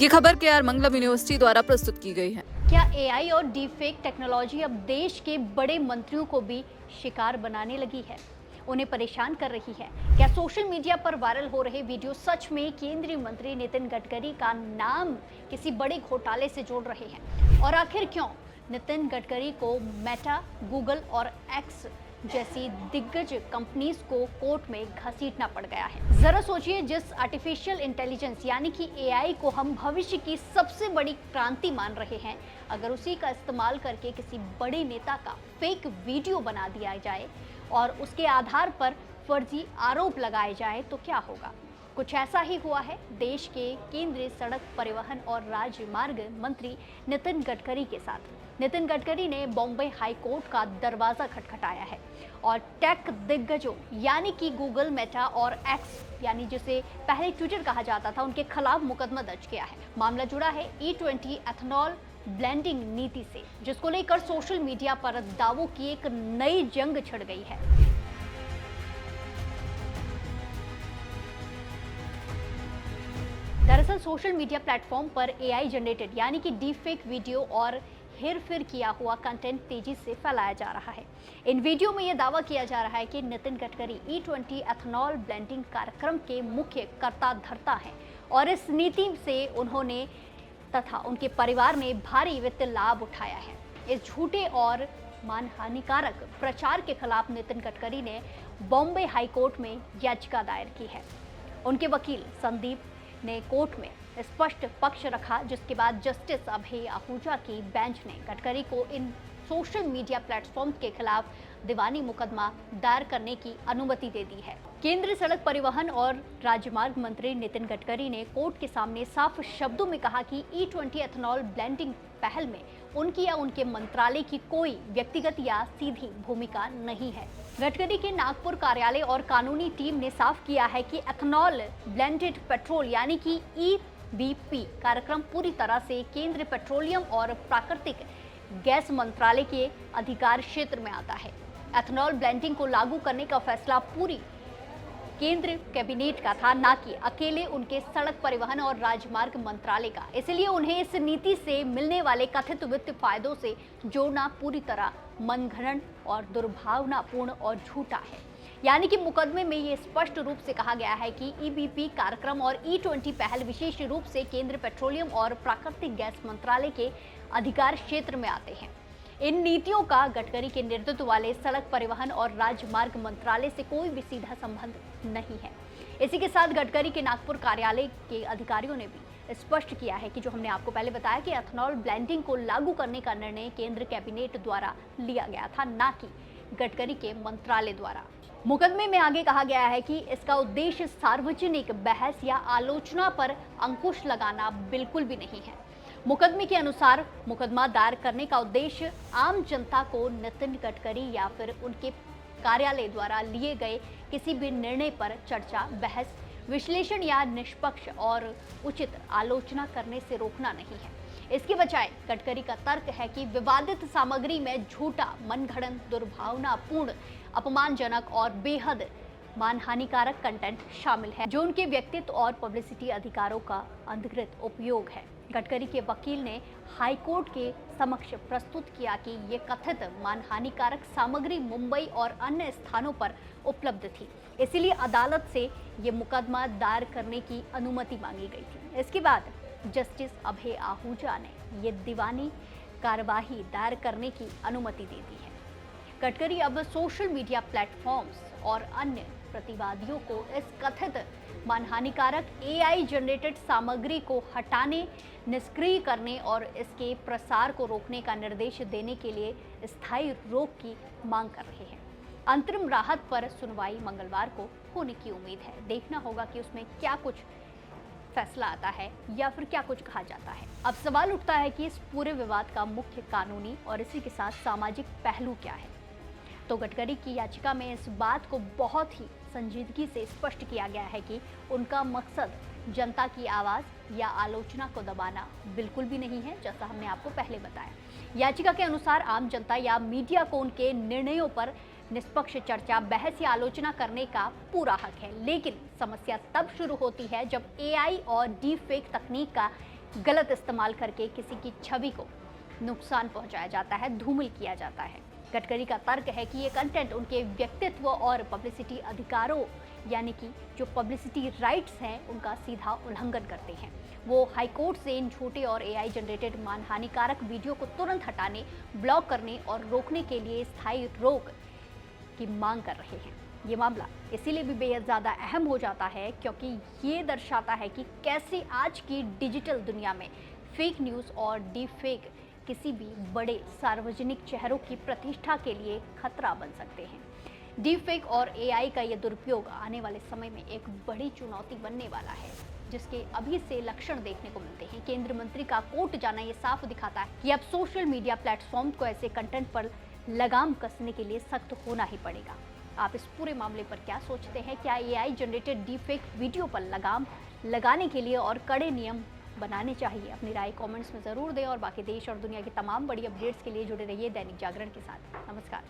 ये खबर केआर मंगलम यूनिवर्सिटी द्वारा प्रस्तुत की गई है। क्या एआई और डीपफेक टेक्नोलॉजी अब देश के बड़े मंत्रियों को भी शिकार बनाने लगी है, उन्हें परेशान कर रही है? क्या सोशल मीडिया पर वायरल हो रहे वीडियो सच में केंद्रीय मंत्री नितिन गडकरी का नाम किसी बड़े घोटाले से जोड़ रहे हैं? और आखिर क्यों नितिन गडकरी को मेटा, गूगल और एक्स जैसी दिग्गज कंपनीज को कोर्ट में घसीटना पड़ गया है? जरा सोचिए, जिस आर्टिफिशियल इंटेलिजेंस यानी कि एआई को हम भविष्य की सबसे बड़ी क्रांति मान रहे हैं, अगर उसी का इस्तेमाल करके किसी बड़े नेता का फेक वीडियो बना दिया जाए और उसके आधार पर फर्जी आरोप लगाए जाए तो क्या होगा? कुछ ऐसा ही हुआ है देश के केंद्रीय सड़क परिवहन और राजमार्ग मंत्री नितिन गडकरी के साथ। नितिन गडकरी ने बॉम्बे हाई कोर्ट का दरवाजा खटखटाया है और टेक दिग्गजों यानी कि गूगल, मेटा और एक्स यानी जिसे पहले ट्विटर कहा जाता था, उनके खिलाफ मुकदमा दर्ज किया है। मामला जुड़ा है E20 एथनॉल ब्लेंडिंग नीति से, जिसको लेकर सोशल मीडिया पर दावों की एक नई जंग छिड़ गई है। दरअसल सोशल मीडिया प्लेटफॉर्म पर एआई जनरेटेड यानी कि डीपफेक वीडियो और हेरफेर किया हुआ कंटेंट तेजी से फैलाया जा रहा है। इन वीडियो में यह दावा किया जा रहा है कि Nitin Gadkari E20 ethanol blending कार्यक्रम के मुख्य कर्ता धर्ता हैं और इस नीति से उन्होंने तथा उनके परिवार ने भारी वित्तीय लाभ उठाया है। इस झूठे और मानहानिकारक प्रचार के खिलाफ नितिन गडकरी ने बॉम्बे हाई कोर्ट में याचिका दायर की है। उनके वकील संदीप ने कोर्ट में स्पष्ट पक्ष रखा, जिसके बाद जस्टिस अभय आहूजा की बेंच ने गडकरी को इन सोशल मीडिया प्लेटफॉर्म के खिलाफ दीवानी मुकदमा दायर करने की अनुमति दे दी है। केंद्रीय सड़क परिवहन और राजमार्ग मंत्री नितिन गडकरी ने कोर्ट के सामने साफ शब्दों में कहा कि E20 एथनॉल ब्लेंडिंग पहल में उनकी या उनके मंत्रालय की कोई व्यक्तिगत या सीधी भूमिका नहीं है। गडकरी के नागपुर कार्यालय और कानूनी टीम ने साफ किया है कि एथनॉल ब्लेंडेड पेट्रोल यानी कि EBP कार्यक्रम पूरी तरह से केंद्रीय पेट्रोलियम और प्राकृतिक गैस मंत्रालय के अधिकार क्षेत्र में आता है। एथनॉल ब्लेंडिंग को लागू करने का फैसला पूरी केंद्र कैबिनेट का था, ना कि अकेले उनके सड़क परिवहन और राजमार्ग मंत्रालय का। इसलिए उन्हें इस नीति से मिलने वाले कथित वित्त फायदों से जोड़ना पूरी तरह मनगढ़ंत और दुर्भावनापूर्ण और झूठा है। यानी कि मुकदमे में ये स्पष्ट रूप से कहा गया है कि EBP कार्यक्रम और E20 पहल विशेष रूप से केंद्र पेट्रोलियम और प्राकृतिक गैस मंत्रालय के अधिकार क्षेत्र में आते हैं। इन नीतियों का गडकरी के नेतृत्व वाले सड़क परिवहन और राजमार्ग मंत्रालय से कोई भी सीधा संबंध नहीं है। इसी के साथ गडकरी के नागपुर कार्यालय के अधिकारियों ने भी स्पष्ट किया है कि जो हमने आपको पहले बताया कि एथनॉल ब्लेंडिंग को लागू करने का निर्णय केंद्र कैबिनेट द्वारा लिया गया था, ना कि गडकरी के मंत्रालय द्वारा। मुकदमे में आगे कहा गया है कि इसका उद्देश्य सार्वजनिक बहस या आलोचना पर अंकुश लगाना बिल्कुल भी नहीं है। मुकदमे के अनुसार मुकदमा दायर करने का उद्देश्य आम जनता को नितिन गडकरी या फिर उनके कार्यालय द्वारा लिए गए किसी भी निर्णय पर चर्चा, बहस, विश्लेषण या निष्पक्ष और उचित आलोचना करने से रोकना नहीं है। इसके बजाय गडकरी का तर्क है कि विवादित सामग्री में झूठा, मनगढ़ंत, दुर्भावनापूर्ण, अपमानजनक और बेहद मानहानिकारक कंटेंट शामिल है, जो उनके व्यक्तित्व और पब्लिसिटी अधिकारों का अनधिकृत उपयोग है। गडकरी के वकील ने हाईकोर्ट के समक्ष प्रस्तुत किया कि ये कथित मानहानिकारक सामग्री मुंबई और अन्य स्थानों पर उपलब्ध थी, इसलिए अदालत से ये मुकदमा दायर करने की अनुमति मांगी गई थी। इसके बाद जस्टिस अभय आहूजा ने ये दीवानी कार्यवाही दायर करने की अनुमति दे दी है। गडकरी अब सोशल मीडिया प्लेटफॉर्म्स और अन्य प्रतिवादियों को इस कथित मानहानिकारक एआई जनरेटेड सामग्री को हटाने, निष्क्रिय करने और इसके प्रसार को रोकने का निर्देश देने के लिए स्थायी रोक की मांग कर रहे हैं। अंतरिम राहत पर सुनवाई मंगलवार को होने की उम्मीद है। देखना होगा कि उसमें क्या कुछ फैसला आता है या फिर क्या कुछ कहा जाता है। अब सवाल उठता है कि इस पूरे विवाद का मुख्य कानूनी और इसी के साथ सामाजिक पहलू क्या है। तो गडकरी की याचिका में इस बात को बहुत ही संजीदगी से स्पष्ट किया गया है कि उनका मकसद जनता की आवाज़ या आलोचना को दबाना बिल्कुल भी नहीं है, जैसा हमने आपको पहले बताया। याचिका के अनुसार आम जनता या मीडिया को उनके निर्णयों पर निष्पक्ष चर्चा, बहस या आलोचना करने का पूरा हक है, लेकिन समस्या तब शुरू होती है जब एआई और डीप फेक तकनीक का गलत इस्तेमाल करके किसी की छवि को नुकसान पहुंचाया जाता है, धूमिल किया जाता है। गडकरी का तर्क है कि ये कंटेंट उनके व्यक्तित्व और पब्लिसिटी अधिकारों यानी कि जो पब्लिसिटी राइट्स हैं उनका सीधा उल्लंघन करते हैं। वो हाईकोर्ट से इन झूठे और एआई जनरेटेड मानहानिकारक वीडियो को तुरंत हटाने, ब्लॉक करने और रोकने के लिए स्थायी रोक की मांग कर रहे हैं। ये मामला इसीलिए भी बेहद ज़्यादा अहम हो जाता है क्योंकि ये दर्शाता है कि कैसे आज की डिजिटल दुनिया में फेक न्यूज़ और डीप फेक किसी भी बड़े सार्वजनिक चेहरों की प्रतिष्ठा के लिए खतरा बन सकते हैं। डीप फेक और एआई का ये दुरुपयोग आने वाले समय में एक बड़ी चुनौती बनने वाला है, जिसके अभी से लक्षण देखने को मिलते हैं। केंद्रीय मंत्री का कोर्ट जाना ये साफ दिखाता है कि अब सोशल मीडिया प्लेटफॉर्म को ऐसे कंटेंट पर लगाम कसने के लिए सख्त होना ही पड़ेगा। आप इस पूरे मामले पर क्या सोचते हैं? क्या AI generated deep fake video पर लगाम लगाने के लिए और कड़े नियम बनाने चाहिए? अपनी राय कमेंट्स में ज़रूर दें और बाकी देश और दुनिया की तमाम बड़ी अपडेट्स के लिए जुड़े रहिए दैनिक जागरण के साथ। नमस्कार।